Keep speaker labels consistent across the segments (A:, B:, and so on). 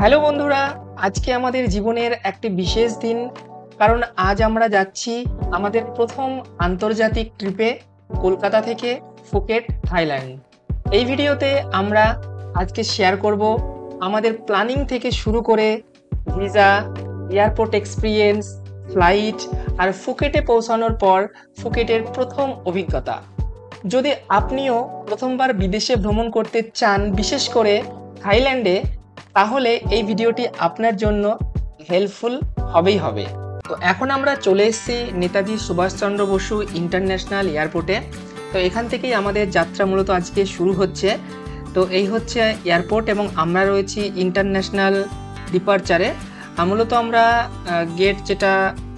A: Hello বন্ধুরা, আজকে আমাদের জীবনের একটি বিশেষ দিন। কারণ আজ আমরা যাচ্ছি আমাদের প্রথম আন্তর্জাতিক ট্রিপে কলকাতা থেকে ফুকেট, থাইল্যান্ড। এই ভিডিওতে আমরা আজকে শেয়ার করব আমাদের প্ল্যানিং থেকে শুরু করে ভিসা, এয়ারপোর্ট এক্সপিরিয়েন্স, ফ্লাইট আর ফুকেটে পৌঁছানোর পর ফুকেটের প্রথম অভিজ্ঞতা। যদি আপনিও প্রথমবার বিদেশে ভ্রমণ করতে চান, বিশেষ করে থাইল্যান্ডে, তাহলে এই ভিডিওটি আপনার জন্য হেল্পফুল হবেই হবে। তো এখন আমরা চলে এসেছি নেতাজি সুভাষচন্দ্র বসু ইন্টারন্যাশনাল এয়ারপোর্টে। তো এখান থেকেই আমাদের যাত্রা মূলত আজকে শুরু হচ্ছে। তো এই হচ্ছে এয়ারপোর্ট এবং আমরা রয়েছি ইন্টারন্যাশনাল ডিপারচারে। মূলত আমরা গেট যেটা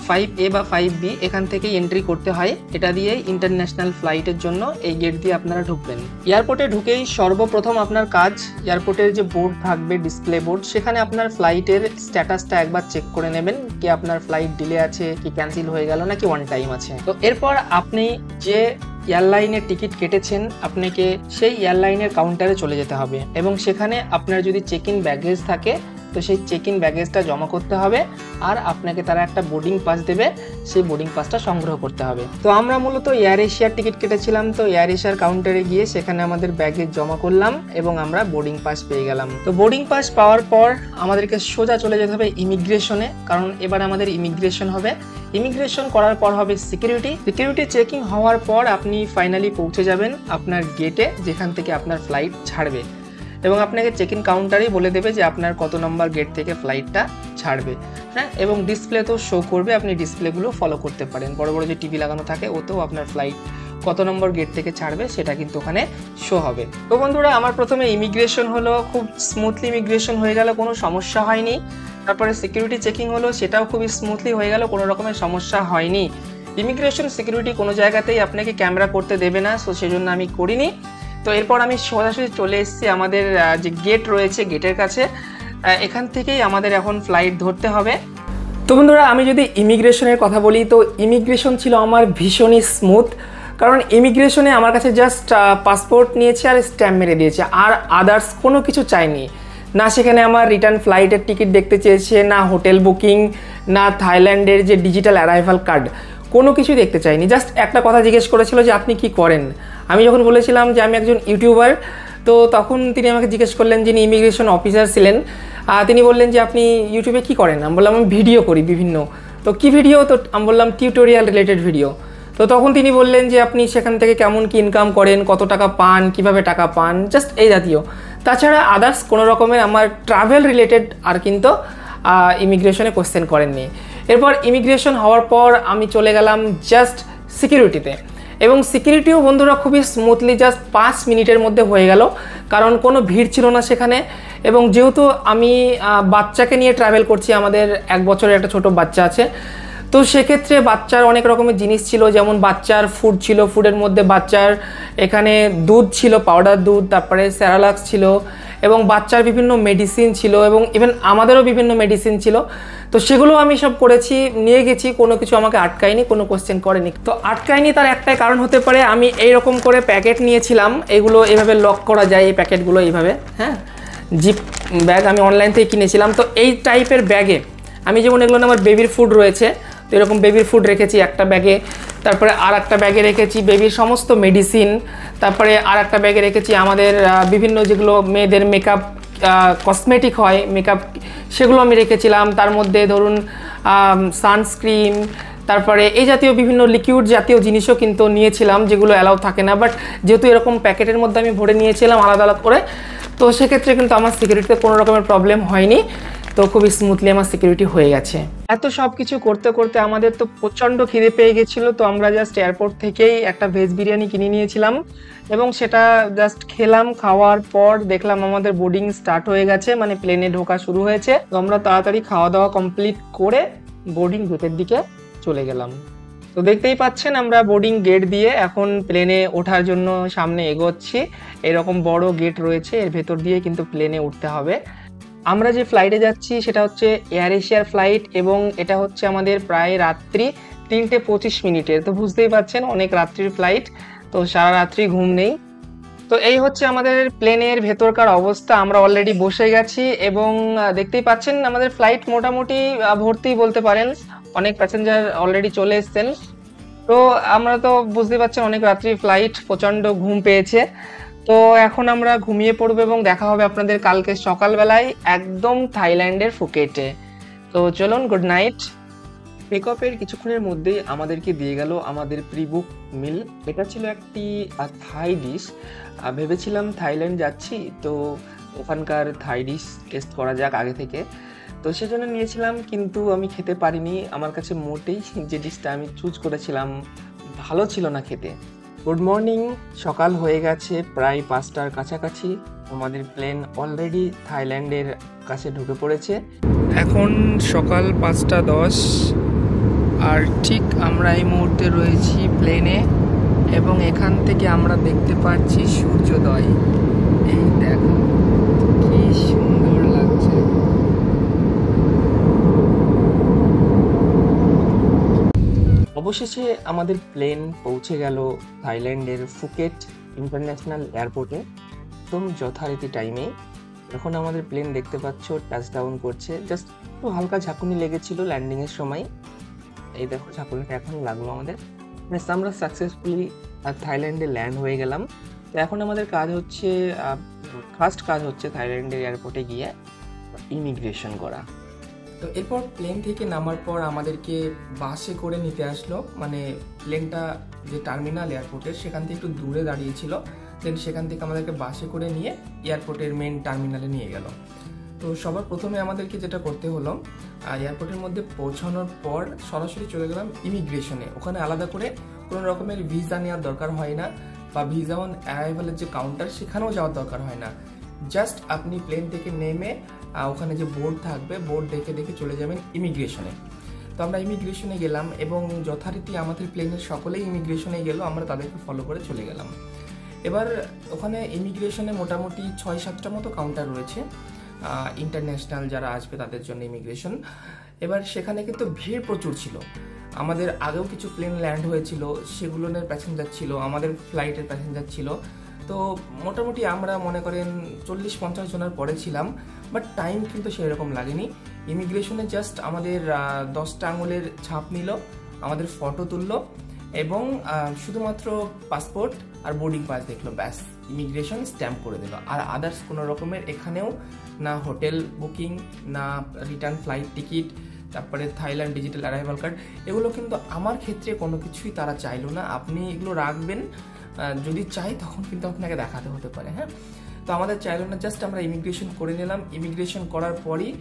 A: 5A বা 5B এখান থেকেই এন্ট্রি করতে হয়। এটা দিয়ে ইন্টারন্যাশনাল ফ্লাইটের জন্য এই গেট দিয়ে আপনারা ঢুকবেন। এয়ারপোর্টে ঢুকেই সর্বপ্রথম আপনার কাজ, এয়ারপোর্টের যে বোর্ড থাকবে, ডিসপ্লে বোর্ড, সেখানে আপনার ফ্লাইটের স্ট্যাটাসটা একবার চেক করে নেবেন, কি আপনার ফ্লাইট ডিলে আছে, কি ক্যান্সেল হয়ে গেল নাকি ওয়ান টাইম আছে। তো এরপর আপনি যে এয়ারলাইনের টিকিট কেটেছেন, আপনাকে সেই এয়ারলাইনের কাউন্টারে চলে যেতে হবে এবং সেখানে আপনার যদি চেক ইন ব্যাগেজ থাকে তো সেই চেক ইন ব্যাগেজটা জমা করতে হবে আর আপনাকে তারা একটা বোর্ডিং পাস দেবে, সেই বোর্ডিং পাসটা সংগ্রহ করতে হবে। তো আমরা মূলত এয়ার এশিয়ার টিকিট কেটেছিলাম। তো এয়ার এশিয়ার কাউন্টারে গিয়ে সেখানে আমাদের ব্যাগেজ জমা করলাম এবং আমরা বোর্ডিং পাস পেয়ে গেলাম। তো বোর্ডিং পাস পাওয়ার পর আমাদেরকে সোজা চলে যেতে হবে ইমিগ্রেশনে, কারণ এবার আমাদের ইমিগ্রেশন হবে। ইমিগ্রেশন করার পর হবে সিকিউরিটি চেকিং হওয়ার পর আপনি ফাইনালি পৌঁছে যাবেন আপনার গেটে, যেখান থেকে আপনার ফ্লাইট ছাড়বে এবং আপনাকে চেক ইন কাউন্টারেই বলে দেবে যে আপনার কত নম্বর গেট থেকে ফ্লাইটটা ছাড়বে। হ্যাঁ, এবং ডিসপ্লে তো শো করবে, আপনি ডিসপ্লেগুলো ফলো করতে পারেন। বড় বড় যে টিভি লাগানো থাকে ওতেও আপনার ফ্লাইট কত নম্বর গেট থেকে ছাড়বে সেটা কিন্তু ওখানে শো হবে। তো বন্ধুরা, আমার প্রথমে ইমিগ্রেশন হলো, খুব স্মুথলি ইমিগ্রেশন হয়ে গেল, কোনো সমস্যা হয়নি। তারপরে সিকিউরিটি চেকিং হলো, সেটাও খুবই স্মুথলি হয়ে গেল, কোনো রকমের সমস্যা হয়নি। ইমিগ্রেশন সিকিউরিটি কোনো জায়গাতেই আপনাকে ক্যামেরা করতে দেবে না, সো সেই জন্য আমি করিনি। তো এরপর আমি সোজাসুজি চলে এসেছি আমাদের যে গেট রয়েছে, গেটের কাছে। এখান থেকেই আমাদের এখন ফ্লাইট ধরতে হবে। তো বন্ধুরা, আমি যদি ইমিগ্রেশনের কথা বলি, তো ইমিগ্রেশন ছিল আমার ভীষণই স্মুথ। কারণ ইমিগ্রেশনে আমার কাছে জাস্ট পাসপোর্ট নিয়েছে আর স্ট্যাম্প মেরে দিয়েছে, আর আদার্স কোনো কিছু চাইনি। না সেখানে আমার রিটার্ন ফ্লাইটের টিকিট দেখতে চেয়েছে, না হোটেল বুকিং, না থাইল্যান্ডের যে ডিজিটাল অ্যারাইভাল কার্ড, কোনো কিছু দেখতে চাইনি। জাস্ট একটা কথা জিজ্ঞেস করেছিল যে আপনি কি করেন। আমি যখন বলেছিলাম যে আমি একজন ইউটিউবার, তো তখন তিনি আমাকে জিজ্ঞেস করলেন, যিনি ইমিগ্রেশন অফিসার ছিলেন, তিনি বললেন যে আপনি ইউটিউবে কি করেন। আমি বললাম আমি ভিডিও করি বিভিন্ন। তো কি ভিডিও? তো আমি বললাম টিউটোরিয়াল রিলেটেড ভিডিও। তো তখন তিনি বললেন যে আপনি সেখান থেকে কেমন কি ইনকাম করেন, কত টাকা পান, কিভাবে টাকা পান, জাস্ট এই জাতীয়। তাছাড়া আদার্স কোনো রকমের আমার ট্রাভেল রিলেটেড আর কিন্তু ইমিগ্রেশনে কোশ্চেন করেননি। এরপর ইমিগ্রেশন হওয়ার পর আমি চলে গেলাম জাস্ট সিকিউরিটিতে, এবং সিকিউরিটিও বন্ধুরা খুবই স্মুথলি জাস্ট 5 মিনিটের মধ্যে হয়ে গেল, কারণ কোনো ভিড় ছিল না সেখানে। এবং যেহেতু আমি বাচ্চাকে নিয়ে ট্রাভেল করছি, আমাদের 1 বছরের একটা ছোট বাচ্চা আছে, তো সেক্ষেত্রে বাচ্চার অনেক রকমের জিনিস ছিল, যেমন বাচ্চার ফুড ছিল, ফুডের মধ্যে বাচ্চার এখানে দুধ ছিল, পাউডার দুধ, তারপরে স্যারালাক্স ছিল, এবং বাচ্চার বিভিন্ন মেডিসিন ছিল, এবং ইভেন আমাদেরও বিভিন্ন মেডিসিন ছিল। তো সেগুলো আমি সব করেছি, নিয়ে গেছি, কোনো কিছু আমাকে আটকায়নি, কোনো কোশ্চেন করেনি। তো আটকায়নি তার একটাই কারণ হতে পারে, আমি এইরকম করে প্যাকেট নিয়েছিলাম, এগুলো এইভাবে লক করা যায়, এই প্যাকেটগুলো এইভাবে, হ্যাঁ, জিপ ব্যাগ আমি অনলাইন থেকে কিনেছিলাম। তো এই টাইপের ব্যাগে আমি, যেমন এগুলো আমার বেবির ফুড রয়েছে, তো এরকম বেবির ফুড রেখেছি একটা ব্যাগে, তারপরে আর একটা ব্যাগে রেখেছি বেবির সমস্ত মেডিসিন, তারপরে আর একটা ব্যাগে রেখেছি আমাদের বিভিন্ন যেগুলো মেয়েদের মেকআপ কসমেটিক হয়, মেকআপ, সেগুলো আমি রেখেছিলাম। তার মধ্যে ধরুন সানস্ক্রিন, তারপরে এই জাতীয় বিভিন্ন লিকুইড জাতীয় জিনিসও কিন্তু নিয়েছিলাম, যেগুলো অ্যালাউ থাকে না, বাট যেহেতু এরকম প্যাকেটের মধ্যে আমি ভরে নিয়েছিলাম আলাদা আলাদা করে, তো সেক্ষেত্রে কিন্তু আমার সিকিউরিটিতে কোনো রকমের প্রবলেম হয়নি। তো খুবই স্মুথলি আমার সিকিউরিটি হয়ে গেছে। এত সব কিছু করতে করতে আমাদের তো প্রচণ্ড খিদে পেয়ে গেছিলো। তো আমরা জাস্ট এয়ারপোর্ট থেকেই একটা ভেজ বিরিয়ানি কিনে নিয়েছিলাম এবং সেটা জাস্ট খেলাম। খাওয়ার পর দেখলাম আমাদের বোর্ডিং স্টার্ট হয়ে গেছে, মানে প্লেনে ঢোকা শুরু হয়েছে। তো আমরা তাড়াতাড়ি খাওয়া দাওয়া কমপ্লিট করে বোর্ডিং গেটের দিকে চলে গেলাম। তো দেখতেই পাচ্ছেন আমরা বোর্ডিং গেট দিয়ে এখন প্লেনে ওঠার জন্য সামনে এগোচ্ছি। এরকম বড় গেট রয়েছে, এর ভেতর দিয়ে কিন্তু প্লেনে উঠতে হবে। আমরা যে ফ্লাইটে যাচ্ছি সেটা হচ্ছে এয়ার এশিয়ার ফ্লাইট এবং এটা হচ্ছে আমাদের প্রায় রাত্রি 3:25 মিনিটের। তো বুঝতেই পারছেন অনেক রাত্রির ফ্লাইট, তো সারা রাত্রি ঘুম নেই। তো এই হচ্ছে আমাদের প্লেনের ভেতরকার অবস্থা। আমরা অলরেডি বসে গেছি এবং দেখতেই পাচ্ছেন আমাদের ফ্লাইট মোটামুটি ভর্তি বলতে পারেন। অনেক প্যাসেঞ্জার অলরেডি চলে এসেছেন। তো আমরা তো বুঝতে পারছেন অনেক রাত্রি ফ্লাইট, প্রচন্ড ঘুম পেয়েছে। তো এখন আমরা ঘুমিয়ে পড়বো এবং দেখা হবে আপনাদের কালকে সকালবেলায় একদম থাইল্যান্ডের ফুকেটে। তো চলুন, গুড নাইট। পিকআপের কিছুক্ষণের মধ্যেই আমাদেরকে দিয়ে গেল আমাদের প্রিবুক মিল। এটা ছিল একটি থাই ডিশ। ভেবেছিলাম থাইল্যান্ড যাচ্ছি, তো ওখানকার থাই ডিশ টেস্ট করা যাক আগে থেকে, তো সেজন্য নিয়েছিলাম, কিন্তু আমি খেতে পারিনি। আমার কাছে মোটেই যে ডিশটা আমি চুজ করেছিলাম ভালো ছিল না খেতে। গুড মর্নিং, সকাল হয়ে গেছে প্রায় 5টার কাছাকাছি। আমাদের প্লেন অলরেডি থাইল্যান্ডের কাছে ঢুকে পড়েছে। এখন সকাল 5টা 10 আর ঠিক আমরা এই মুহূর্তে রয়েছি প্লেনে এবং এখান থেকে আমরা দেখতে পাচ্ছি সূর্যোদয়। এই দেখো কি সুন্দর লাগছে। অবশেষে আমাদের প্লেন পৌঁছে গেল থাইল্যান্ডের ফুকেট ইন্টারন্যাশনাল এয়ারপোর্টে একদম যথারীতি টাইমে। এখন আমাদের প্লেন দেখতে পাচ্ছ টাচডাউন করছে। জাস্ট একটু হালকা ঝাঁকুনি লেগেছিল ল্যান্ডিংয়ের সময়। এই দেখো ঝাঁকুনিটা এখন লাগলো আমাদের। আমরা সাকসেসফুলি থাইল্যান্ডে ল্যান্ড হয়ে গেলাম। তো এখন আমাদের কাজ হচ্ছে, ফার্স্ট কাজ হচ্ছে থাইল্যান্ডের এয়ারপোর্টে গিয়ে ইমিগ্রেশন করা। তো এরপর প্লেন থেকে নামার পর আমাদেরকে বাসে করে নিতে আসলো, মানে প্লেনটা যে টার্মিনাল এয়ারপোর্টের সেখান থেকে একটু দূরে দাঁড়িয়েছিল, দেন সেখান থেকে আমাদেরকে বাসে করে নিয়ে এয়ারপোর্টের মেন টার্মিনালে নিয়ে গেল। তো সবার প্রথমে আমাদেরকে যেটা করতে হলো, এয়ারপোর্টের মধ্যে পৌঁছানোর পর সরাসরি চলে গেলাম ইমিগ্রেশনে। ওখানে আলাদা করে কোনো রকমের ভিসা নেওয়ার দরকার হয় না, বা ভিসা অন অ্যারাইভালের যে কাউন্টার সেখানেও যাওয়ার দরকার হয় না। জাস্ট আপনি প্লেন থেকে নেমে ওখানে যে বোর্ড থাকবে, বোর্ড দেখে দেখে চলে যাবেন ইমিগ্রেশনে। তো আমরা ইমিগ্রেশনে গেলাম এবং যথারীতি আমাদের প্লেনের সকলেই ইমিগ্রেশনে গেল, আমরা তাদেরকে ফলো করে চলে গেলাম। এবার ওখানে ইমিগ্রেশনে মোটামুটি 6-7টা মতো কাউন্টার রয়েছে ইন্টারন্যাশনাল যারা আসবে তাদের জন্য ইমিগ্রেশন। এবার সেখানে কিন্তু ভিড় প্রচুর ছিল। আমাদের আগেও কিছু প্লেন ল্যান্ড হয়েছিল, সেগুলোর প্যাসেঞ্জার ছিল, আমাদের ফ্লাইটের প্যাসেঞ্জার ছিল। তো মোটামুটি আমরা মনে করেন 40-50 জনের পরে ছিলাম, বাট টাইম কিন্তু সেরকম লাগেনি। ইমিগ্রেশনে জাস্ট আমাদের 10টা আঙুলের ছাপ নিল, আমাদের ফটো তুললো এবং শুধুমাত্র পাসপোর্ট আর বোর্ডিং পাস দেখলো, ব্যাস ইমিগ্রেশন স্ট্যাম্প করে দিল। আর আদার্স কোনো রকমের এখানেও না হোটেল বুকিং, না রিটার্ন ফ্লাইট টিকিট, তারপরে থাইল্যান্ড ডিজিটাল অ্যারাইভাল কার্ড, এগুলো কিন্তু আমার ক্ষেত্রে কোনো কিছুই তারা চাইলো না। আপনি এগুলো রাখবেন, যদি চাই তখন কিন্তু আপনাকে দেখাতে হতে পারে। হ্যাঁ, তো আমাদের চাইলো না, জাস্ট আমরা ইমিগ্রেশন করে নিলাম। ইমিগ্রেশন করার পরই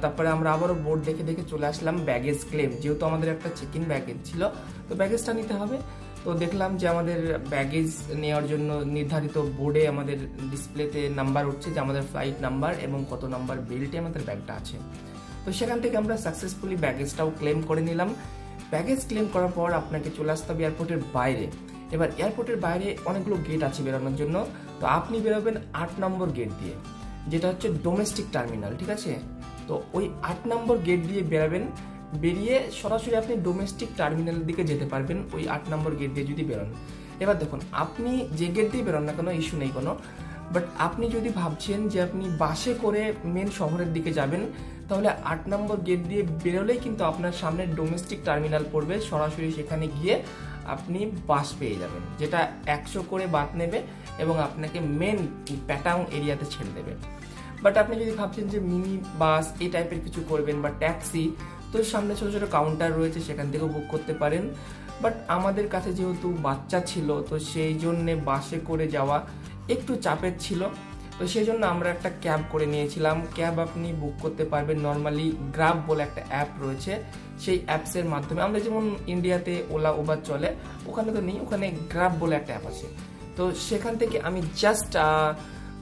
A: তারপরে আমরা আবারও বোর্ড দেখে দেখে চলে আসলাম ব্যাগেজ ক্লেম, যেহেতু আমাদের একটা চেক ইন ব্যাগেজ ছিল, তো ব্যাগেজটা নিতে হবে। তো দেখলাম যে আমাদের ব্যাগেজ নেওয়ার জন্য নির্ধারিত বোর্ডে আমাদের ডিসপ্লেতে নাম্বার উঠছে, যে আমাদের ফ্লাইট নাম্বার এবং কত নাম্বার বেল্টে আমাদের ব্যাগটা আছে। তো সেখান থেকে আমরা সাকসেসফুলি ব্যাগেজটাও ক্লেম করে নিলাম। ব্যাগেজ ক্লেম করার পর আপনাকে চলে আসতে হবে এয়ারপোর্টের বাইরে। এবার এয়ারপোর্টের বাইরে অনেকগুলো গেট আছে বেরোনোর জন্য, তো আপনি বেরোবেন 8 নম্বর গেট দিয়ে, যেটা হচ্ছে ডোমেস্টিক টার্মিনাল, ঠিক আছে? তো ওই 8 নম্বর গেট দিয়ে বেরোবেন, বেরিয়ে সরাসরি আপনি ডোমেস্টিক টার্মিনালের দিকে যেতে পারবেন ওই 8 নম্বর গেট দিয়ে যদি বেরোন। এবার দেখুন, আপনি যে গেট দিয়ে বেরোন না কেন, ইস্যু নেই কোনো, বাট আপনি যদি ভাবছেন যে আপনি বাসে করে মেন শহরের দিকে যাবেন, তাহলে 8 নম্বর গেট দিয়ে বেরোলেই কিন্তু আপনার সামনে ডোমেস্টিক টার্মিনাল পড়বে। সরাসরি সেখানে গিয়ে আপনি বাস পেয়ে যাবেন, যেটা 100 করে বাত নেবে এবং আপনাকে মেন প্যাটাং এরিয়াতে ছেড়ে দেবে। বাট আপনি যদি ভাবছেন যে মিনি বাস এই টাইপের কিছু করবেন বা ট্যাক্সি, তো সামনে ছোটো ছোটো কাউন্টার রয়েছে, সেখান থেকেও বুক করতে পারেন। বাট আমাদের কাছে যেহেতু বাচ্চা ছিল, তো সেই জন্যে বাসে করে যাওয়া একটু চাপের ছিল, তো সেই জন্য আমরা একটা ক্যাব করে নিয়েছিলাম। ক্যাব আপনি বুক করতে পারবেন নর্মালি গ্রাব বলে একটা অ্যাপ রয়েছে, সেই অ্যাপসের মাধ্যমে। আমরা যেমন ইন্ডিয়াতে ওলা উবার চলে, ওখানে তো নেই, ওখানে গ্রাব বলে একটা অ্যাপ আছে। তো সেখান থেকে আমি জাস্ট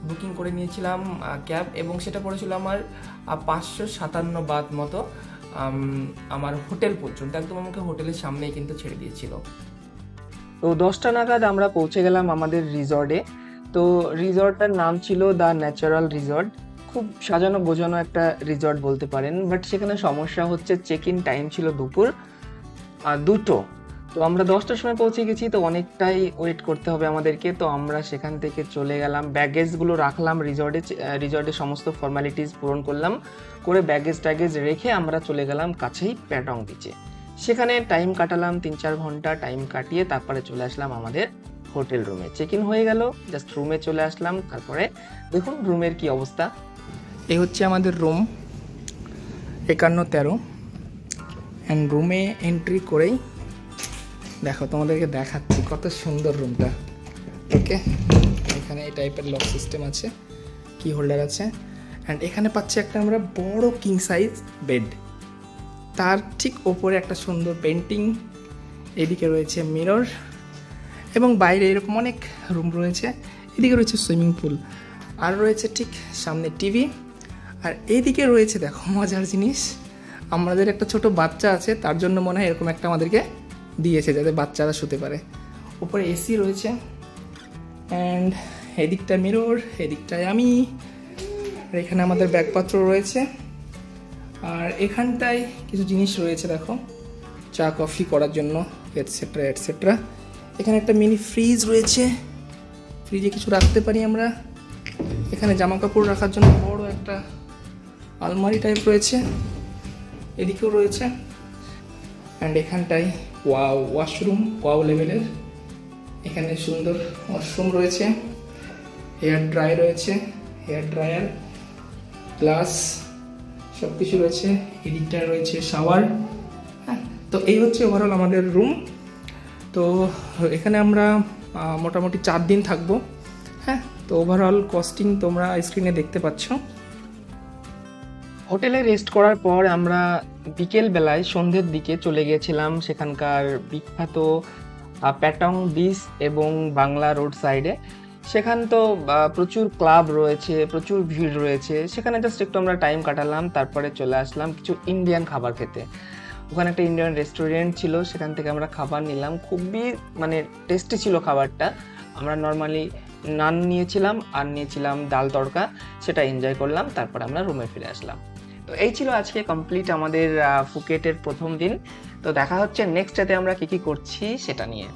A: বুকিং করে নিয়েছিলাম ক্যাব, এবং সেটা পড়েছিল আমার 557 বাত মতো আমার হোটেল পর্যন্ত, একদম আমাকে হোটেলের সামনেই কিন্তু ছেড়ে দিয়েছিল। তো 10টা নাগাদ আমরা পৌঁছে গেলাম আমাদের রিসর্টে। তো রিসর্টটার নাম ছিল দ্য ন্যাচারাল রিসর্ট। খুব সাজানো গোছানো একটা রিসর্ট বলতে পারেন, বাট সেখানে সমস্যা হচ্ছে চেক ইন টাইম ছিল দুপুর 2টো। তো আমরা 10টার সময় পৌঁছে গেছি, তো অনেকটাই ওয়েট করতে হবে আমাদেরকে। তো আমরা সেখান থেকে চলে গেলাম, ব্যাগেজগুলো রাখলাম রিসর্টে সমস্ত ফর্মালিটিস পূরণ করলাম, করে ব্যাগেজ রেখে আমরা চলে গেলাম কাছেই প্যাটং বিচে। সেখানে টাইম কাটালাম 3-4 ঘন্টা, টাইম কাটিয়ে তারপরে চলে আসলাম আমাদের হোটেল রুমে। চেক ইন হয়ে গেল, জাস্ট রুমে চলে আসলাম। তারপরে দেখুন রুমের কি অবস্থা। এই হচ্ছে আমাদের রুম 5113। অ্যান্ড রুমে এন্ট্রি করেই দেখো, তোমাদেরকে দেখাচ্ছি কত সুন্দর রুমটা। ওকে, এখানে এই টাইপের লক সিস্টেম আছে, কি হোল্ডার আছে। অ্যান্ড এখানে পাচ্ছি একটা আমরা বড় কিং সাইজ বেড, তার ঠিক ওপরে একটা সুন্দর পেন্টিং, এদিকে রয়েছে মিরর, এবং বাইরে এরকম অনেক রুম রয়েছে। এদিকে রয়েছে সুইমিং পুল, আর রয়েছে ঠিক সামনে টিভি। আর এইদিকে রয়েছে দেখো মজার জিনিস, আমাদের একটা ছোট বাচ্চা আছে, তার জন্য মনে হয় এরকম একটা আমাদেরকে দিয়েছে যাতে বাচ্চারা শুতে পারে। উপরে এসি রয়েছে, অ্যান্ড এদিকটা মিরর, এদিকটায় আমি, আর এখানে আমাদের ব্যাগপত্র রয়েছে। আর এখানটায় কিছু জিনিস রয়েছে দেখো, চা কফি করার জন্য এটসেট্রা এটসেট্রা। এখানে একটা মিনি ফ্রিজ রয়েছে, ফ্রিজে কিছু রাখতে পারি আমরা। এখানে জামা কাপড় রাখার জন্য বড় একটা আলমারি টাইপ রয়েছে, এদিকেও রয়েছে। অ্যান্ড এখানটায় ওয়াশরুম লেভেলের, এখানে সুন্দর ওয়াশরুম রয়েছে, হেয়ার ড্রাই রয়েছে, হেয়ার ড্রায়ার, গ্লাস, সব কিছু রয়েছে। এদিকটায় রয়েছে শাওয়ার। হ্যাঁ, তো এই হচ্ছে ওভারঅল আমাদের রুম। তো এখানে আমরা মোটামুটি 4 দিন থাকবো। হ্যাঁ, তো ওভারঅল কস্টিং তোমরা স্ক্রিনে দেখতে পাচ্ছ। হোটেলে রেস্ট করার পর আমরা বিকেল বেলায় সন্ধ্যের দিকে চলে গিয়েছিলাম সেখানকার বিখ্যাত প্যাটং বিচ এবং বাংলা রোড সাইডে। সেখান তো প্রচুর ক্লাব রয়েছে, প্রচুর ভিড় রয়েছে, সেখানে জাস্ট একটু আমরা টাইম কাটালাম। তারপরে চলে আসলাম কিছু ইন্ডিয়ান খাবার খেতে। ওখানে একটা ইন্ডিয়ান রেস্টুরেন্ট ছিল, সেখান থেকে আমরা খাবার নিলাম, খুবই মানে টেস্টি ছিল খাবারটা। আমরা নর্মালি নান নিয়েছিলাম আর নিয়েছিলাম ডাল তড়কা, সেটা এনজয় করলাম। তারপর আমরা রুমে ফিরে আসলাম। তো এই ছিল আজকে কমপ্লিট আমাদের ফুকেটের প্রথম দিন। তো দেখা হচ্ছে নেক্সট ডেতে আমরা কি করছি সেটা নিয়ে।